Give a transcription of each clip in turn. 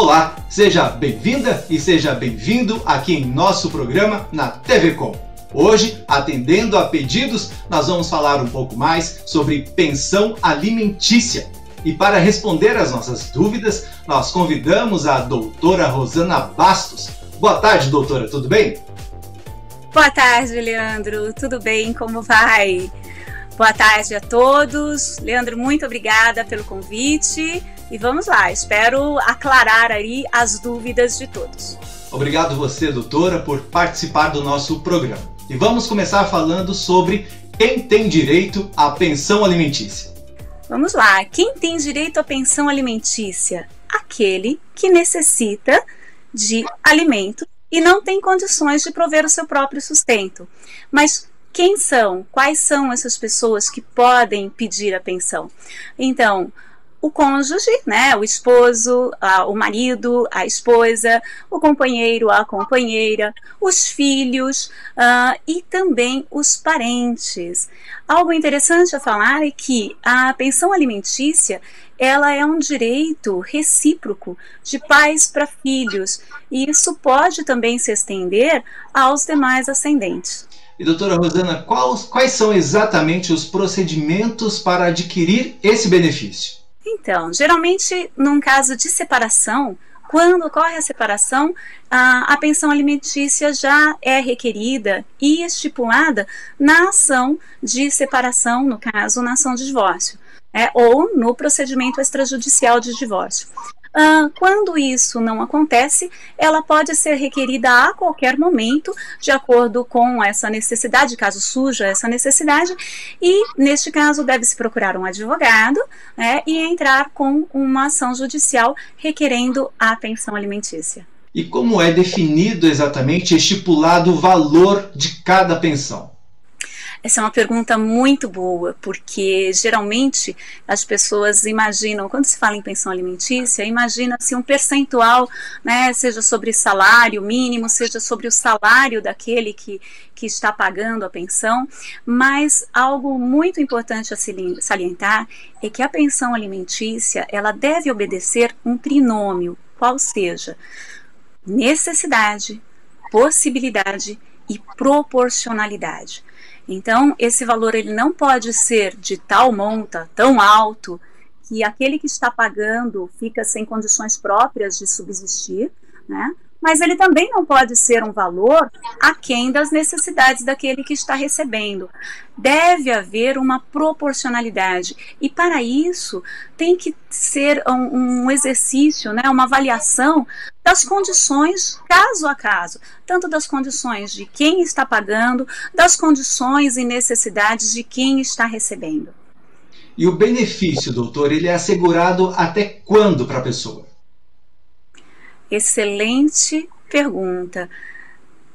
Olá, seja bem-vinda e seja bem-vindo aqui em nosso programa na TV Com. Hoje, atendendo a pedidos, nós vamos falar um pouco mais sobre pensão alimentícia. E para responder às nossas dúvidas, nós convidamos a doutora Rosana Bastos. Boa tarde, doutora, tudo bem? Boa tarde, Leandro, tudo bem? Como vai? Boa tarde a todos. Leandro, muito obrigada pelo convite. E vamos lá, espero aclarar aí as dúvidas de todos. Obrigado você, doutora, por participar do nosso programa. E vamos começar falando sobre quem tem direito à pensão alimentícia. Vamos lá, quem tem direito à pensão alimentícia? Aquele que necessita de alimento e não tem condições de prover o seu próprio sustento. Mas quem são? Quais são essas pessoas que podem pedir a pensão? Então, o cônjuge, né, o esposo, o marido, a esposa, o companheiro, a companheira, os filhos e também os parentes. Algo interessante a falar é que a pensão alimentícia ela é um direito recíproco de pais para filhos e isso pode também se estender aos demais ascendentes. E doutora Rosana, quais são exatamente os procedimentos para adquirir esse benefício? Então, geralmente, num caso de separação, quando ocorre a separação, a pensão alimentícia já é requerida e estipulada na ação de separação, no caso, na ação de divórcio, ou no procedimento extrajudicial de divórcio. Quando isso não acontece, ela pode ser requerida a qualquer momento, de acordo com essa necessidade, caso surja essa necessidade, e neste caso deve-se procurar um advogado e entrar com uma ação judicial requerendo a pensão alimentícia. E como é definido exatamente, estipulado o valor de cada pensão? Essa é uma pergunta muito boa, porque geralmente as pessoas imaginam, quando se fala em pensão alimentícia, imagina-se um percentual, né, seja sobre salário mínimo, seja sobre o salário daquele que está pagando a pensão, mas algo muito importante a salientar é que a pensão alimentícia, ela deve obedecer um trinômio, qual seja necessidade, possibilidade e proporcionalidade. Então, esse valor ele não pode ser de tal monta, tão alto, que aquele que está pagando fica sem condições próprias de subsistir, né? Mas ele também não pode ser um valor aquém das necessidades daquele que está recebendo. Deve haver uma proporcionalidade e para isso tem que ser um exercício, né, uma avaliação das condições caso a caso, tanto das condições de quem está pagando, das condições e necessidades de quem está recebendo. E o benefício, doutor, ele é assegurado até quando para a pessoa? Excelente pergunta.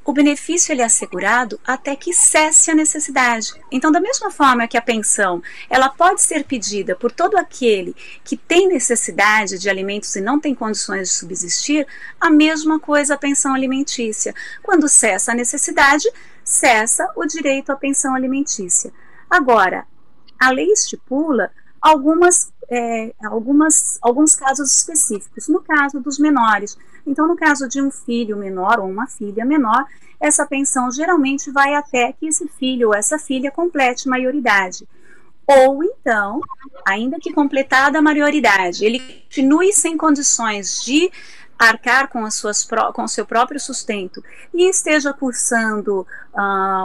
O benefício ele é assegurado até que cesse a necessidade. Então, da mesma forma que a pensão, ela pode ser pedida por todo aquele que tem necessidade de alimentos e não tem condições de subsistir, a mesma coisa a pensão alimentícia. Quando cessa a necessidade, cessa o direito à pensão alimentícia. Agora, a lei estipula alguns casos específicos, no caso dos menores. Então, no caso de um filho menor ou uma filha menor, essa pensão geralmente vai até que esse filho ou essa filha complete maioridade. Ou então, ainda que completada a maioridade, ele continue sem condições de arcar com o seu próprio sustento e esteja cursando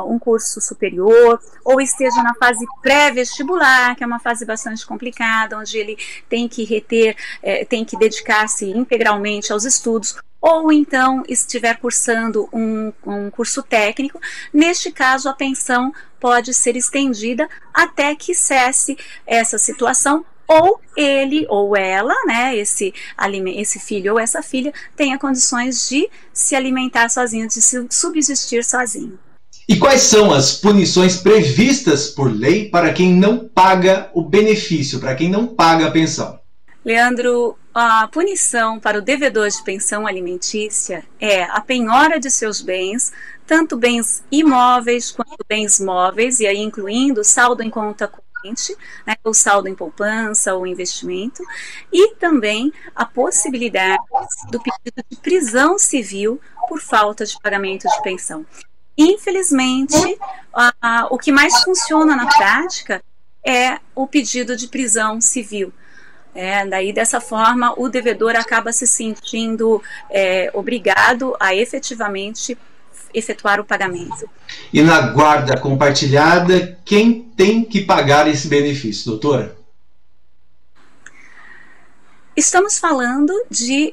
um curso superior ou esteja na fase pré-vestibular, que é uma fase bastante complicada, onde ele tem que tem que dedicar-se integralmente aos estudos, ou então estiver cursando um curso técnico, neste caso a pensão pode ser estendida até que cesse essa situação, ou ele ou ela, né, esse filho ou essa filha, tenha condições de se alimentar sozinho, de se subsistir sozinho. E quais são as punições previstas por lei para quem não paga o benefício, para quem não paga a pensão? Leandro, a punição para o devedor de pensão alimentícia é a penhora de seus bens, tanto bens imóveis quanto bens móveis, e aí incluindo saldo em conta corrente corrente, né, o saldo em poupança ou investimento, e também a possibilidade do pedido de prisão civil por falta de pagamento de pensão. Infelizmente, o que mais funciona na prática é o pedido de prisão civil. Daí, dessa forma, o devedor acaba se sentindo obrigado a efetivamente efetuar o pagamento. E na guarda compartilhada, quem tem que pagar esse benefício, doutora? Estamos falando de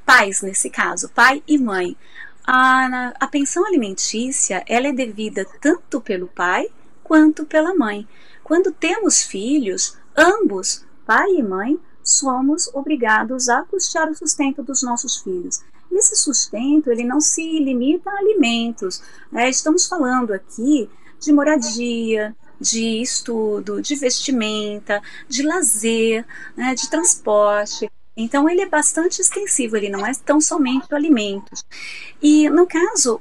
pais, nesse caso, pai e mãe. A pensão alimentícia, ela é devida tanto pelo pai quanto pela mãe. Quando temos filhos, ambos, pai e mãe, somos obrigados a custear o sustento dos nossos filhos. Esse sustento, ele não se limita a alimentos, né? Estamos falando aqui de moradia, de estudo, de vestimenta, de lazer, né, de transporte. Então, ele é bastante extensivo, ele não é tão somente alimentos. E, no caso,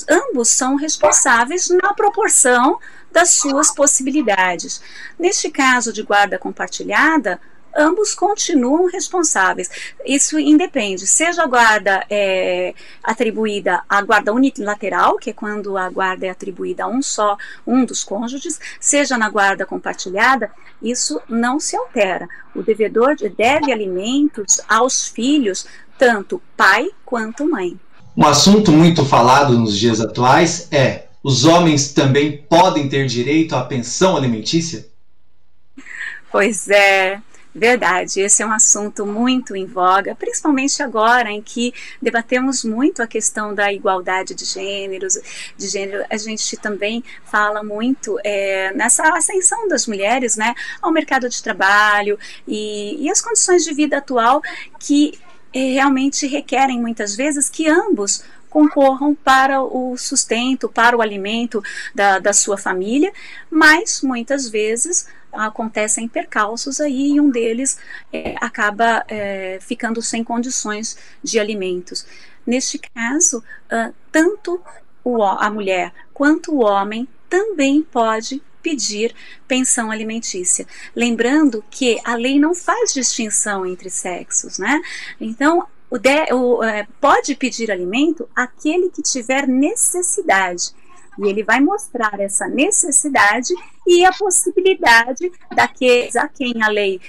ambos são responsáveis na proporção das suas possibilidades. Neste caso de guarda compartilhada, ambos continuam responsáveis. Isso independe, seja a guarda atribuída à guarda unilateral, que é quando a guarda é atribuída a um dos cônjuges, seja na guarda compartilhada, isso não se altera. O devedor deve alimentos aos filhos, tanto pai quanto mãe. Um assunto muito falado nos dias atuais é: os homens também podem ter direito à pensão alimentícia? Pois é. Verdade, esse é um assunto muito em voga, principalmente agora em que debatemos muito a questão da igualdade de gênero. A gente também fala muito nessa ascensão das mulheres, né, ao mercado de trabalho e as condições de vida atual que realmente requerem muitas vezes que ambos concorram para o sustento, para o alimento da sua família, mas muitas vezes acontecem percalços aí e um deles acaba ficando sem condições de alimentos. Neste caso, tanto a mulher quanto o homem também pode pedir pensão alimentícia. Lembrando que a lei não faz distinção entre sexos, né? Então, pode pedir alimento aquele que tiver necessidade. E ele vai mostrar essa necessidade e a possibilidade daqueles a quem a lei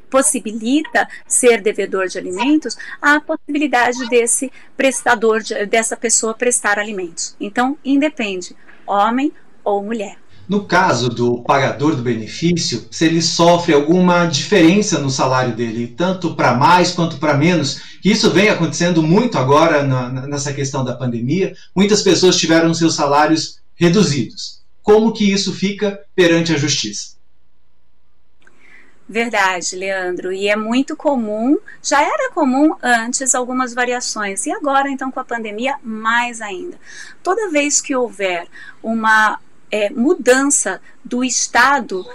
possibilita ser devedor de alimentos, a possibilidade dessa pessoa prestar alimentos. Então, independe, homem ou mulher. No caso do pagador do benefício, se ele sofre alguma diferença no salário dele, tanto para mais quanto para menos, que isso vem acontecendo muito agora nessa questão da pandemia, muitas pessoas tiveram seus salários reduzidos. Como que isso fica perante a justiça? Verdade, Leandro, e é muito comum, já era comum antes algumas variações, e agora então com a pandemia mais ainda. Toda vez que houver uma mudança do estado,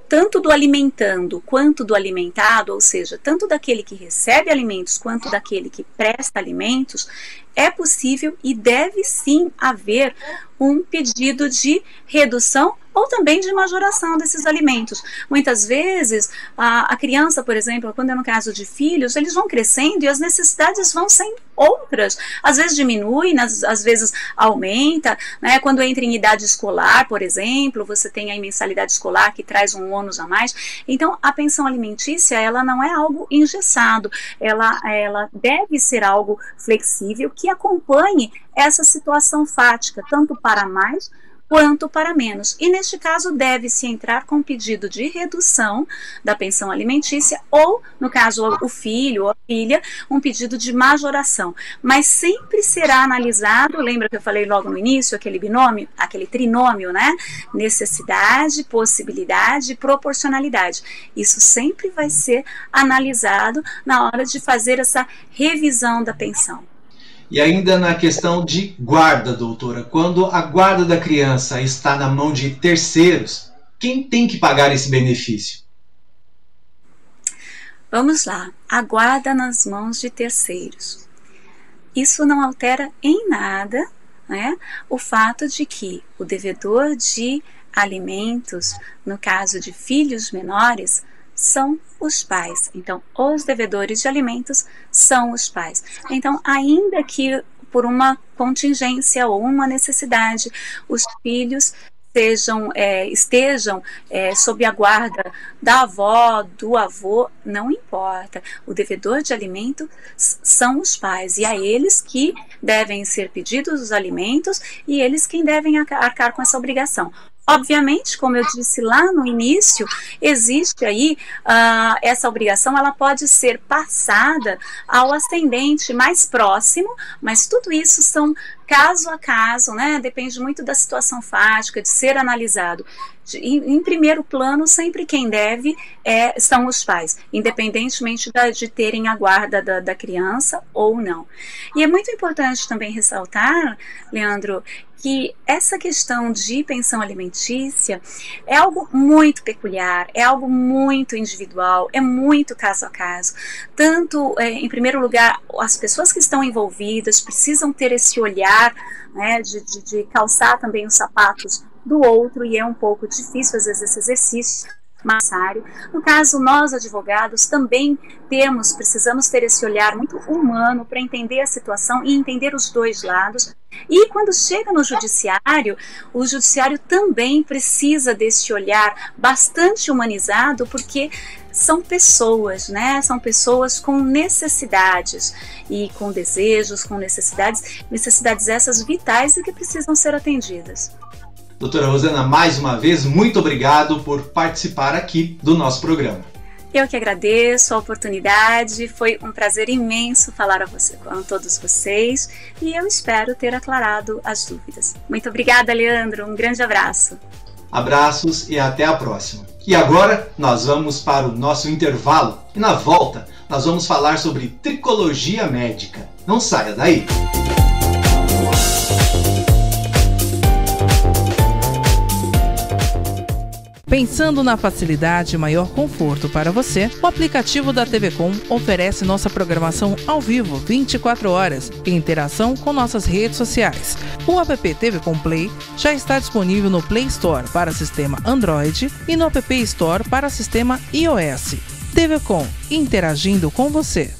tanto do alimentando quanto do alimentado, ou seja, tanto daquele que recebe alimentos quanto daquele que presta alimentos, é possível e deve sim haver um pedido de redução ou também de majoração desses alimentos. Muitas vezes, a criança, por exemplo, quando é no caso de filhos, eles vão crescendo e as necessidades vão sendo outras. Às vezes diminui, às vezes aumenta, né? Quando entra em idade escolar, por exemplo, você tem a mensalidade escolar que traz um ônus a mais. Então, a pensão alimentícia, ela não é algo engessado, ela deve ser algo flexível que acompanhe essa situação fática, tanto para mais quanto para menos. E neste caso deve-se entrar com pedido de redução da pensão alimentícia ou, no caso, o filho ou a filha, um pedido de majoração. Mas sempre será analisado, lembra que eu falei logo no início, aquele binômio, aquele trinômio, né? Necessidade, possibilidade e proporcionalidade. Isso sempre vai ser analisado na hora de fazer essa revisão da pensão. E ainda na questão de guarda, doutora, quando a guarda da criança está na mão de terceiros, quem tem que pagar esse benefício? Vamos lá, a guarda nas mãos de terceiros. Isso não altera em nada, né, o fato de que o devedor de alimentos, no caso de filhos menores, são os pais. Então, os devedores de alimentos são os pais. Então, ainda que por uma contingência ou uma necessidade, os filhos estejam sob a guarda da avó, do avô, não importa. O devedor de alimento são os pais, e a eles que devem ser pedidos os alimentos e eles quem devem arcar com essa obrigação. Obviamente, como eu disse lá no início, existe aí essa obrigação, ela pode ser passada ao ascendente mais próximo, mas tudo isso são caso a caso, né? Depende muito da situação fática, de ser analisado. Em primeiro plano, sempre quem deve são os pais, independentemente de terem a guarda da criança ou não. E é muito importante também ressaltar, Leandro, que essa questão de pensão alimentícia é algo muito peculiar, é algo muito individual, é muito caso a caso. Tanto, em primeiro lugar, as pessoas que estão envolvidas precisam ter esse olhar, né, de calçar também os sapatos do outro, e é um pouco difícil às vezes esse exercício. No caso, nós advogados também precisamos ter esse olhar muito humano para entender a situação e entender os dois lados. E quando chega no judiciário, o judiciário também precisa desse olhar bastante humanizado, porque são pessoas, né? São pessoas com necessidades e com desejos, com necessidades essas vitais e que precisam ser atendidas. Doutora Rosana, mais uma vez, muito obrigado por participar aqui do nosso programa. Eu que agradeço a oportunidade, foi um prazer imenso falar com todos vocês e eu espero ter aclarado as dúvidas. Muito obrigada, Leandro, um grande abraço. Abraços e até a próxima. E agora nós vamos para o nosso intervalo e na volta nós vamos falar sobre tricologia médica. Não saia daí! Pensando na facilidade e maior conforto para você, o aplicativo da TV Com oferece nossa programação ao vivo 24 horas em interação com nossas redes sociais. O app TV Com Play já está disponível no Play Store para sistema Android e no App Store para sistema iOS. TV Com, interagindo com você.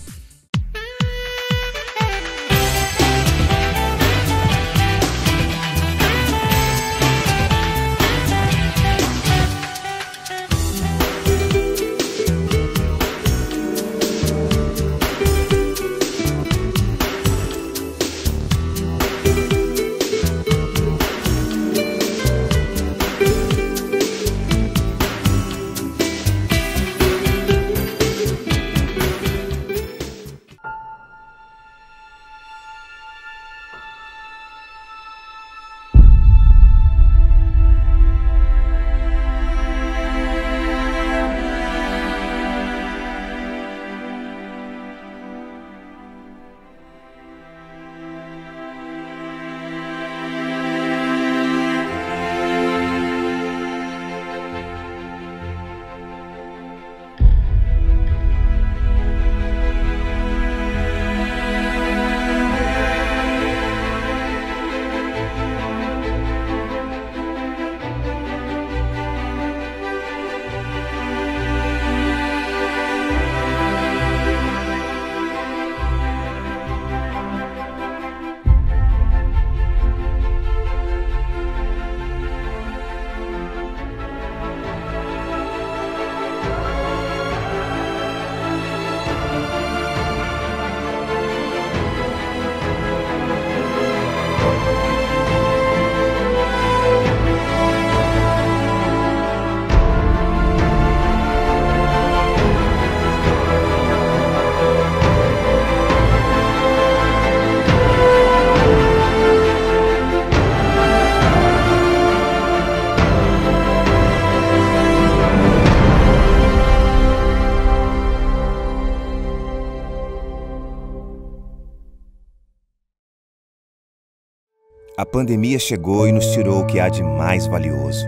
A pandemia chegou e nos tirou o que há de mais valioso.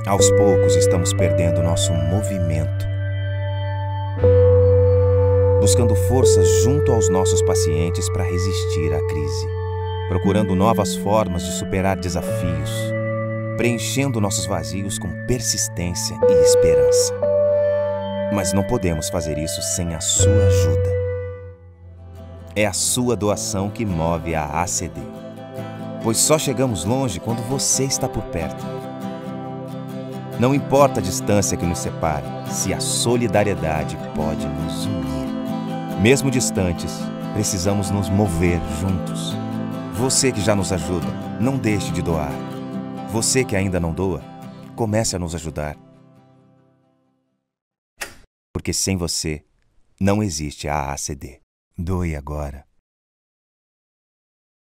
Aos poucos estamos perdendo nosso movimento, buscando forças junto aos nossos pacientes para resistir à crise, procurando novas formas de superar desafios, preenchendo nossos vazios com persistência e esperança. Mas não podemos fazer isso sem a sua ajuda. É a sua doação que move a ACD, pois só chegamos longe quando você está por perto. Não importa a distância que nos separe, se a solidariedade pode nos unir. Mesmo distantes, precisamos nos mover juntos. Você que já nos ajuda, não deixe de doar. Você que ainda não doa, comece a nos ajudar. Porque sem você, não existe a ACD. Doe agora.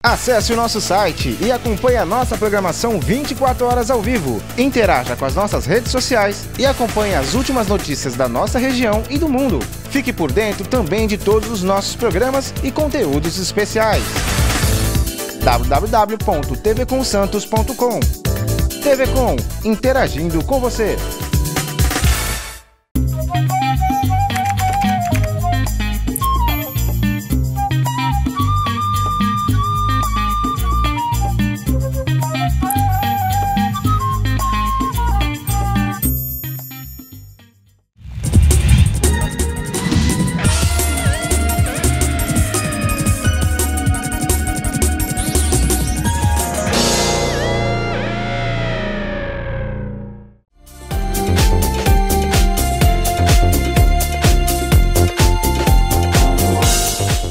Acesse o nosso site e acompanhe a nossa programação 24 horas ao vivo. Interaja com as nossas redes sociais e acompanhe as últimas notícias da nossa região e do mundo. Fique por dentro também de todos os nossos programas e conteúdos especiais. www.tvcomsantos.com. TV Com, interagindo com você.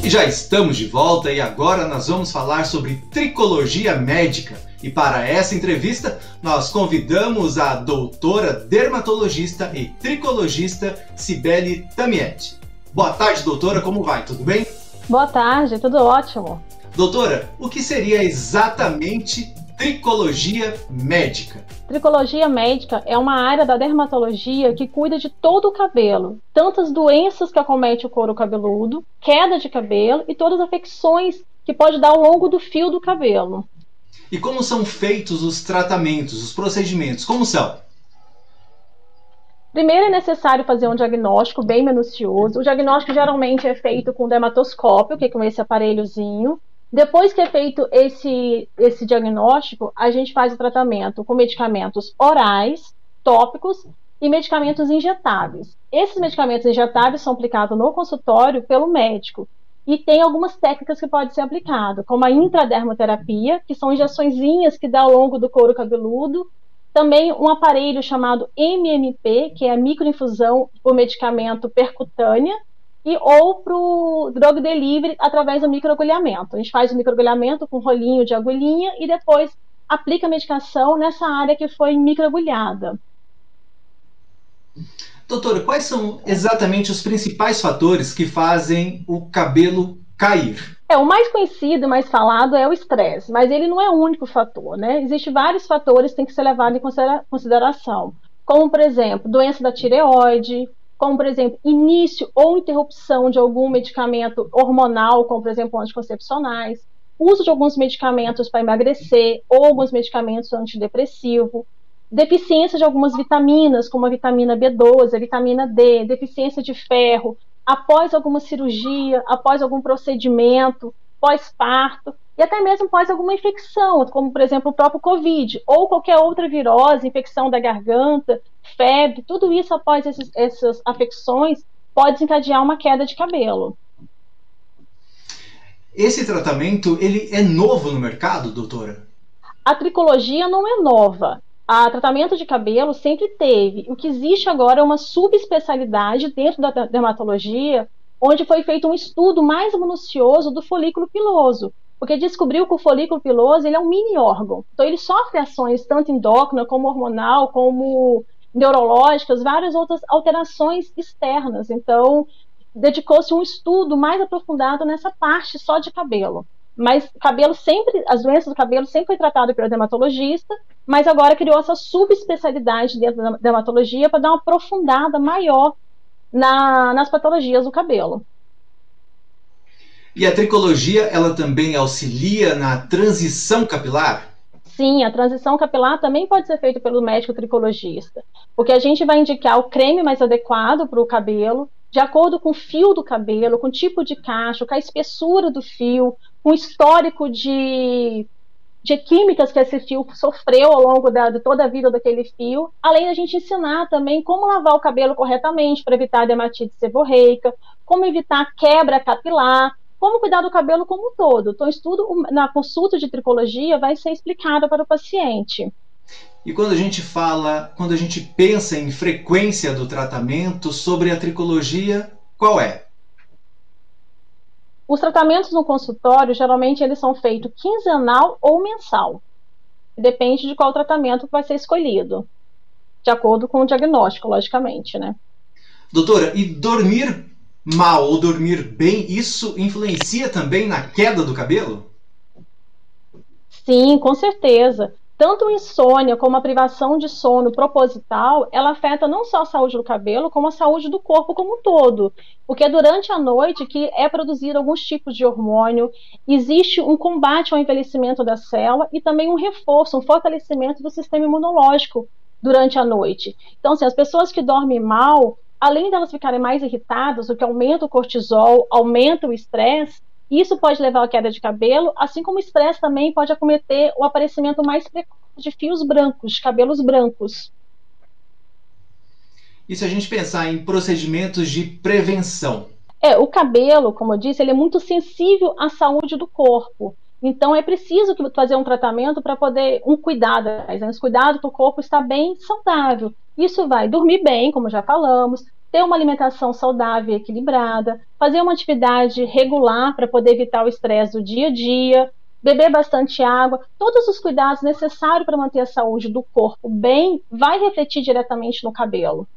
Já estamos de volta e agora nós vamos falar sobre tricologia médica. E para essa entrevista, nós convidamos a doutora dermatologista e tricologista Cibele Tamietti. Boa tarde, doutora, como vai? Tudo bem? Boa tarde, tudo ótimo. Doutora, o que seria exatamente tricologia médica? Tricologia médica é uma área da dermatologia que cuida de todo o cabelo, tanto as doenças que acometem o couro cabeludo, queda de cabelo e todas as afecções que pode dar ao longo do fio do cabelo. E como são feitos os tratamentos, os procedimentos? Como são? Primeiro é necessário fazer um diagnóstico bem minucioso. O diagnóstico geralmente é feito com dermatoscópio, que é com esse aparelhozinho. Depois que é feito esse diagnóstico, a gente faz o tratamento com medicamentos orais, tópicos e medicamentos injetáveis. Esses medicamentos injetáveis são aplicados no consultório pelo médico. E tem algumas técnicas que podem ser aplicadas, como a intradermoterapia, que são injeçõezinhas que dá ao longo do couro cabeludo. Também um aparelho chamado MMP, que é a microinfusão por medicamento percutânea, ou para o drug delivery através do microagulhamento. A gente faz o microagulhamento com um rolinho de agulhinha e depois aplica a medicação nessa área que foi microagulhada. Doutora, quais são exatamente os principais fatores que fazem o cabelo cair? O mais conhecido e mais falado é o estresse, mas ele não é o único fator, né? Existem vários fatores que têm que ser levados em consideração, como, por exemplo, doença da tireoide, como, por exemplo, início ou interrupção de algum medicamento hormonal, como, por exemplo, anticoncepcionais, uso de alguns medicamentos para emagrecer ou alguns medicamentos antidepressivos, deficiência de algumas vitaminas, como a vitamina B12, a vitamina D, deficiência de ferro, após alguma cirurgia, após algum procedimento, pós-parto, e até mesmo após alguma infecção, como, por exemplo, o próprio Covid, ou qualquer outra virose, infecção da garganta, febre, tudo isso após essas afecções pode desencadear uma queda de cabelo. Esse tratamento, ele é novo no mercado, doutora? A tricologia não é nova. O tratamento de cabelo sempre teve. O que existe agora é uma subespecialidade dentro da dermatologia, onde foi feito um estudo mais minucioso do folículo piloso, porque descobriu que o folículo piloso ele é um mini órgão. Então ele sofre ações tanto endócrina como hormonal, como neurológicas, várias outras alterações externas. Então dedicou-se um estudo mais aprofundado nessa parte só de cabelo. Mas cabelo sempre, as doenças do cabelo sempre foi tratada pelo dermatologista, mas agora criou essa subespecialidade dentro da dermatologia para dar uma aprofundada maior nas patologias do cabelo. E a tricologia, ela também auxilia na transição capilar? Sim, a transição capilar também pode ser feita pelo médico tricologista, porque a gente vai indicar o creme mais adequado para o cabelo, de acordo com o fio do cabelo, com o tipo de cacho, com a espessura do fio, com o histórico de de químicas que esse fio sofreu ao longo de toda a vida daquele fio, além da gente ensinar também como lavar o cabelo corretamente para evitar a dermatite seborreica, como evitar quebra capilar, como cuidar do cabelo como um todo. Então, estudo na consulta de tricologia vai ser explicado para o paciente. E quando a gente pensa em frequência do tratamento sobre a tricologia, qual é? Os tratamentos no consultório, geralmente, eles são feitos quinzenal ou mensal. Depende de qual tratamento vai ser escolhido, de acordo com o diagnóstico, logicamente, né? Doutora, e dormir mal ou dormir bem, isso influencia também na queda do cabelo? Sim, com certeza. Tanto a insônia como a privação de sono proposital, ela afeta não só a saúde do cabelo, como a saúde do corpo como um todo. Porque é durante a noite que é produzido alguns tipos de hormônio, existe um combate ao envelhecimento da célula e também um reforço, um fortalecimento do sistema imunológico durante a noite. Então, assim, as pessoas que dormem mal, além delas ficarem mais irritadas, o que aumenta o cortisol, aumenta o estresse, isso pode levar à queda de cabelo, assim como o estresse também pode acometer o aparecimento mais precoce de fios brancos, de cabelos brancos. E se a gente pensar em procedimentos de prevenção? O cabelo, como eu disse, ele é muito sensível à saúde do corpo. Então é preciso fazer um tratamento para poder, um cuidado para o corpo estar bem saudável. Isso vai dormir bem, como já falamos, ter uma alimentação saudável e equilibrada, fazer uma atividade regular para poder evitar o estresse do dia a dia, beber bastante água, todos os cuidados necessários para manter a saúde do corpo bem, vai refletir diretamente no cabelo.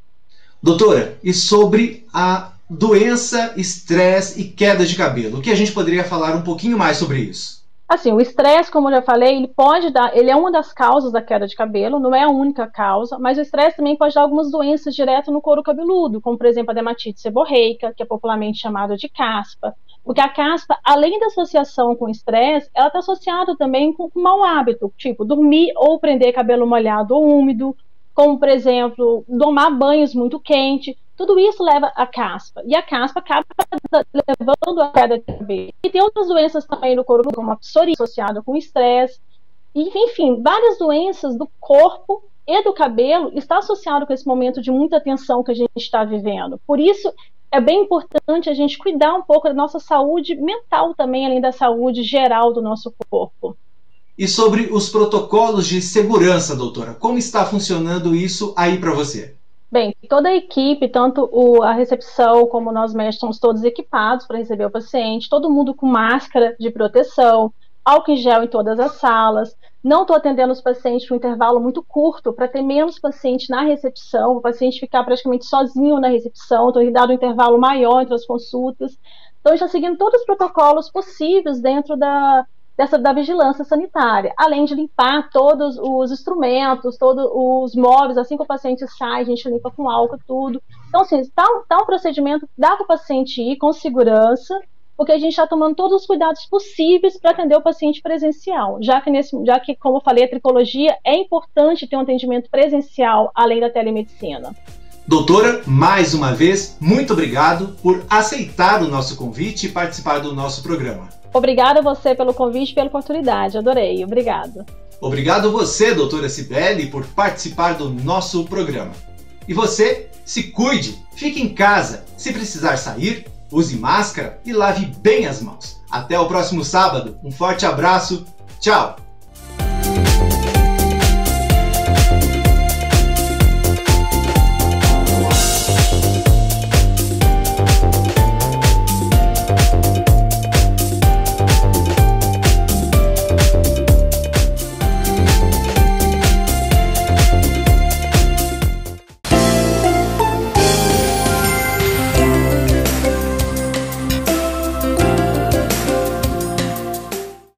Doutora, e sobre a doença, estresse e queda de cabelo, o que a gente poderia falar um pouquinho mais sobre isso? Assim, o estresse, como eu já falei, ele é uma das causas da queda de cabelo, não é a única causa, mas o estresse também pode dar algumas doenças direto no couro cabeludo, como, por exemplo, a dermatite seborreica, que é popularmente chamada de caspa. Porque a caspa, além da associação com o estresse, ela está associada também com um mau hábito, tipo dormir ou prender cabelo molhado ou úmido, como, por exemplo, tomar banhos muito quentes. Tudo isso leva a caspa. E a caspa acaba levando a queda de cabelo. E tem outras doenças também no couro, como a psoríase associada com estresse. Enfim, várias doenças do corpo e do cabelo estão associadas com esse momento de muita tensão que a gente está vivendo. Por isso, é bem importante a gente cuidar um pouco da nossa saúde mental também, além da saúde geral do nosso corpo. E sobre os protocolos de segurança, doutora, como está funcionando isso aí para você? Bem, toda a equipe, tanto a recepção como nós médicos, somos todos equipados para receber o paciente, todo mundo com máscara de proteção, álcool em gel em todas as salas. Não estou atendendo os pacientes por um intervalo muito curto, para ter menos paciente na recepção, o paciente ficar praticamente sozinho na recepção, estou dando um intervalo maior entre as consultas. Então, está seguindo todos os protocolos possíveis dentro da vigilância sanitária, além de limpar todos os instrumentos, todos os móveis, assim que o paciente sai, a gente limpa com álcool, tudo. Então, assim, tá um procedimento, dá para o paciente ir com segurança, porque a gente está tomando todos os cuidados possíveis para atender o paciente presencial, já que, como eu falei, a tricologia é importante ter um atendimento presencial, além da telemedicina. Doutora, mais uma vez, muito obrigado por aceitar o nosso convite e participar do nosso programa. Obrigada a você pelo convite e pela oportunidade, adorei, obrigado. Obrigado a você, doutora Cibele, por participar do nosso programa. E você, se cuide, fique em casa. Se precisar sair, use máscara e lave bem as mãos. Até o próximo sábado, um forte abraço, tchau!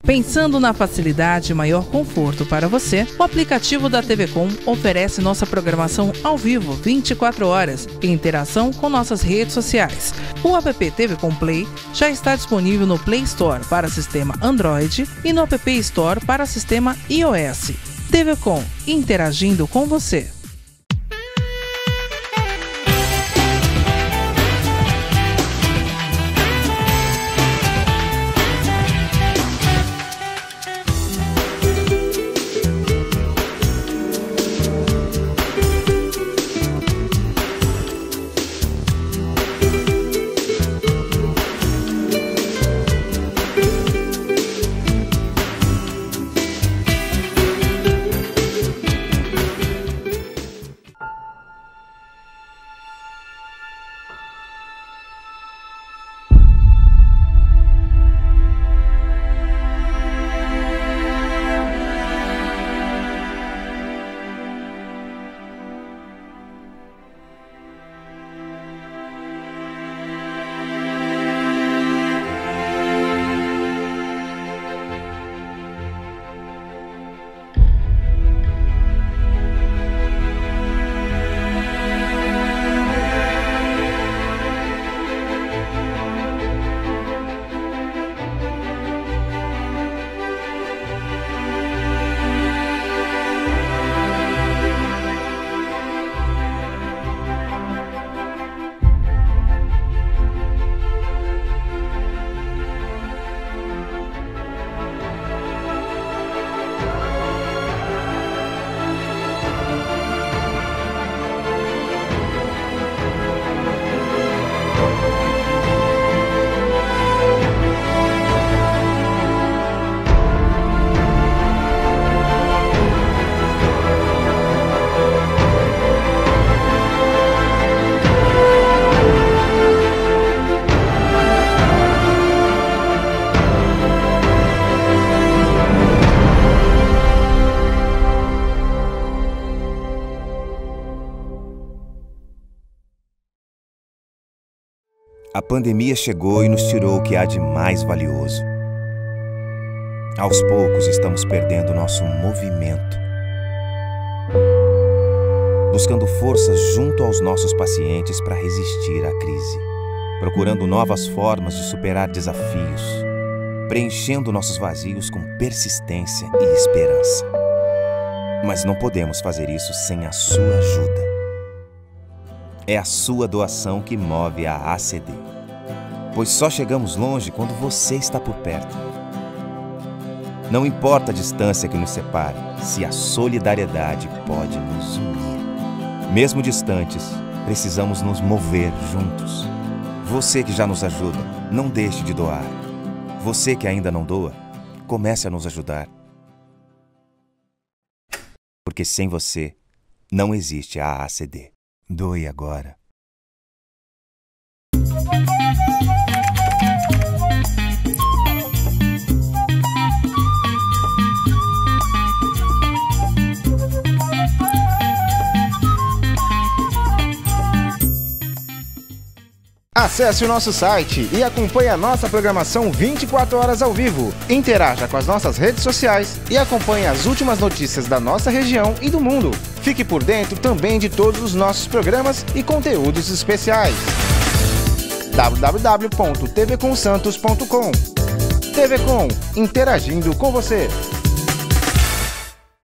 Pensando na facilidade e maior conforto para você, o aplicativo da TV Com oferece nossa programação ao vivo 24 horas em interação com nossas redes sociais. O app TV Com Play já está disponível no Play Store para sistema Android e no App Store para sistema iOS. TV Com, interagindo com você. A pandemia chegou e nos tirou o que há de mais valioso. Aos poucos estamos perdendo nosso movimento, buscando forças junto aos nossos pacientes para resistir à crise, procurando novas formas de superar desafios, preenchendo nossos vazios com persistência e esperança. Mas não podemos fazer isso sem a sua ajuda. É a sua doação que move a ACD, pois só chegamos longe quando você está por perto. Não importa a distância que nos separe, se a solidariedade pode nos unir. Mesmo distantes, precisamos nos mover juntos. Você que já nos ajuda, não deixe de doar. Você que ainda não doa, comece a nos ajudar. Porque sem você, não existe a ACD. Doe agora. Acesse o nosso site e acompanhe a nossa programação 24 horas ao vivo. Interaja com as nossas redes sociais e acompanhe as últimas notícias da nossa região e do mundo. Fique por dentro também de todos os nossos programas e conteúdos especiais. www.tvcomsantos.com. TV Com, interagindo com você.